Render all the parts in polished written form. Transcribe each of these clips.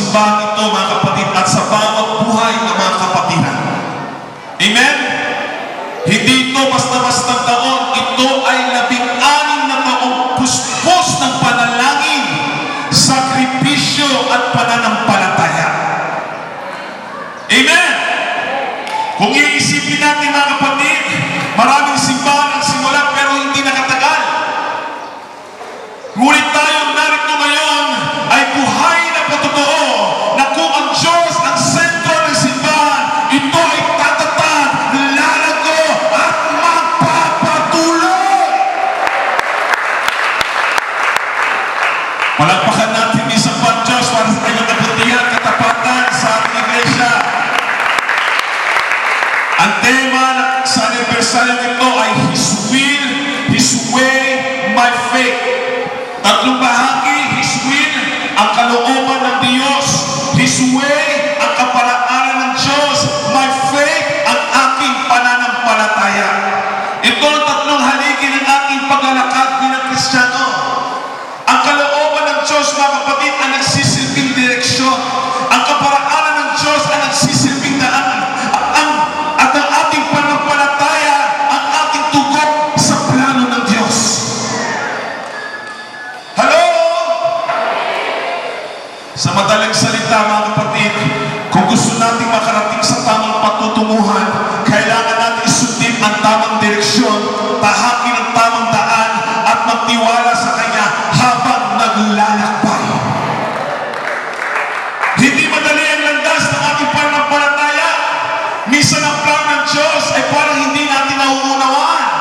simbahan ito, mga kapatid, at sa bawat buhay ng mga kapatiran. Amen? Hindi ito basta-bastang taon. Ito ay 16 na taong puspos ng panalangin, sakripisyo at pananampalataya. Amen? Kung iisipin natin, mga kapatid, maraming simbahan ang simulan pero hindi nakatagal. Ngunit tayong narito ngayon ay buhay na patotoo na kung ang Diyos ang sentro ng simbahan, ito ay tatatag, lalago at magpapatuloy. Palagpakan natin isang pa Diyos para sa kanyang kabutihan, katapatan sa ating iglesia. Ang tema sa anibersaryo nito ay His will, His way, my faith. Tatlong bahagi: His will, ang kalooban ng Diyos; His way, ang kaparaanan ng Diyos; my faith, ang aking pananampalataya. Ito ang tatlong haligi ng aking paglalakad bilang Kristiyano. Ang kalooban ng Diyos, mga kapatid, ang nagsisilbing direksyon. Ang kaparaanan ng Diyos ang nagsisilbing daan. At ang ating pananampalataya, ang ating tugon sa plano ng Diyos. Hello? Sa madaling salita, mga kapatid, kung gusto nating makarating sa tamang patutunguhan, kailangan natin sundin ang tamang direksyon, tahakin ang tamang daan, at magtiwala sa Kanya habang naglalakbay. Hindi madali ang landas ng ating pananampalataya. Minsan ang plano ng Diyos ay parang hindi natin nauunawaan.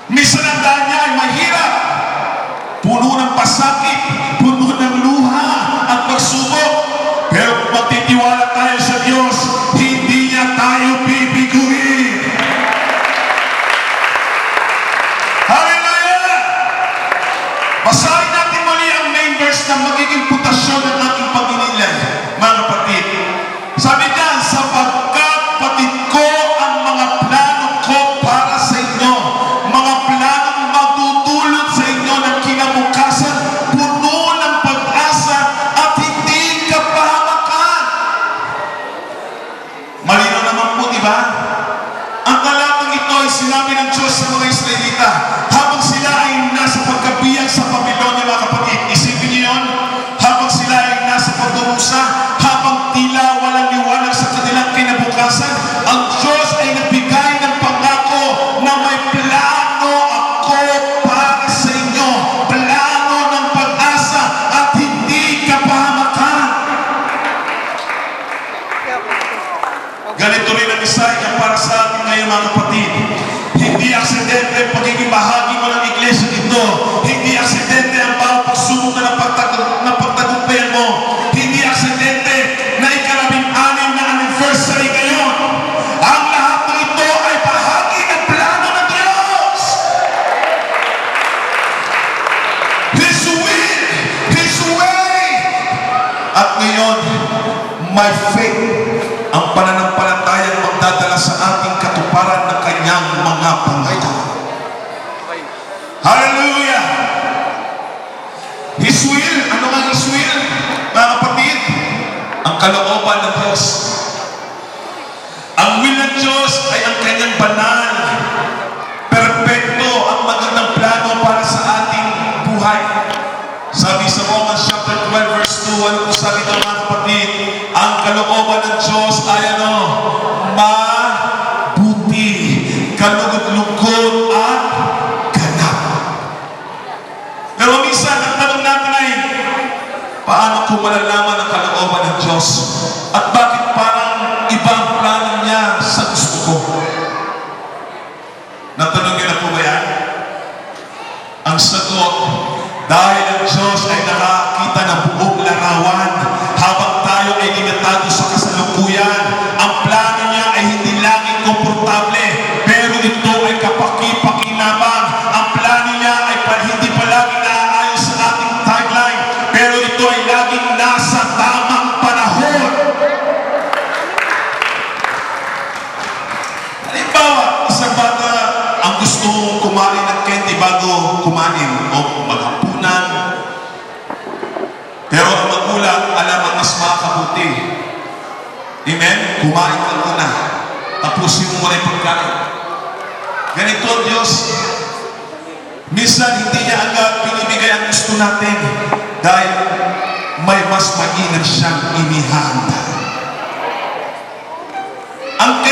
Minsan ang daan niya ay mahirap, puno ng pasakit, puno ng luha at pagsubok. Pero magtitiwala tayo sa Diyos, hindi niya tayo bibiguin. Hallelujah! Basahin natin muli ang main verse na magiging putasyon ng ating pagninilay, mga kapatid. Sabi niya, sapagkat patid ko ang mga plano ko para sa inyo, mga planong magdudulot sa inyo ng kinabukasan, puno ng pag-asa at hindi kapahamakan. Malinaw naman po, di ba? Ang talatang ito ay sinabi ng Diyos sa mga Israelita habang sila ay nasa pagkabiyag sa Babylonia, mga kapatid. Isipin niyo yun? Habang sila ay nasa pagdurusa, habang tila walang liwanag sa kanilang kinabukasan, ang Diyos ay nagbigay ng pangako na may plano ako para sa inyo, plano ng pag-asa at hindi kapahamakan. Ganito rin ang Isaiah para sa atin ngayon, mga kapatid. Hindi aksidente ang pagiging bahagi mo ng iglesia dito. Hindi aksidente ang bawat pagsubok na pagtagumpayan mo. Hindi aksidente na ika-16 na anniversary ngayon. Ang lahat ng ito ay bahagi ng plano ng Diyos. His will, His way. At ngayon, my faith, ang pananampalatayang magdadala sa ating katuparan ng Kanyang mga pangako. Hallelujah! His will, ano nga His will? Mga kapatid, ang kalooban ng Diyos. Ang will ng Diyos ay ang Kanyang banal, perpekto, ang magandang plano para sa ating buhay. Sabi sa Romans chapter 12 verse 2, ano po sabi ng mga kapatid? Ang kalooban ng Diyos ay ano? Mabuti, kalugod-lugod at ganap. Pero minsan, ang tanong natin ay, paano ko malalaman ang kalooban ng Diyos? At bakit parang ibang plano niya sa gusto ko? Natanong niyo na po ba yan? Ang sagot, dahil ang Diyos ay nakakita ng buong larawan habang tayo ay dinatago sa kasalukuyan. Ang plano niya ay hindi laging komportable, pero ito ay kapaki-pakinabang. Ang plano niya ay hindi palagi naaayos sa ating timeline, pero ito ay laging nasa tamang panahon. Halimbawa, isang bata ang gusto kumain ng candy bago kumain o maghapunan. magulang, alam ang mas makakabuti. Amen? Kumain ka muna. Tapusin mo muna yung pagkain. Ganito ang Diyos. Minsan, hindi niya agad binibigay ang gusto natin dahil may mas mainam siyang inihanda. Ang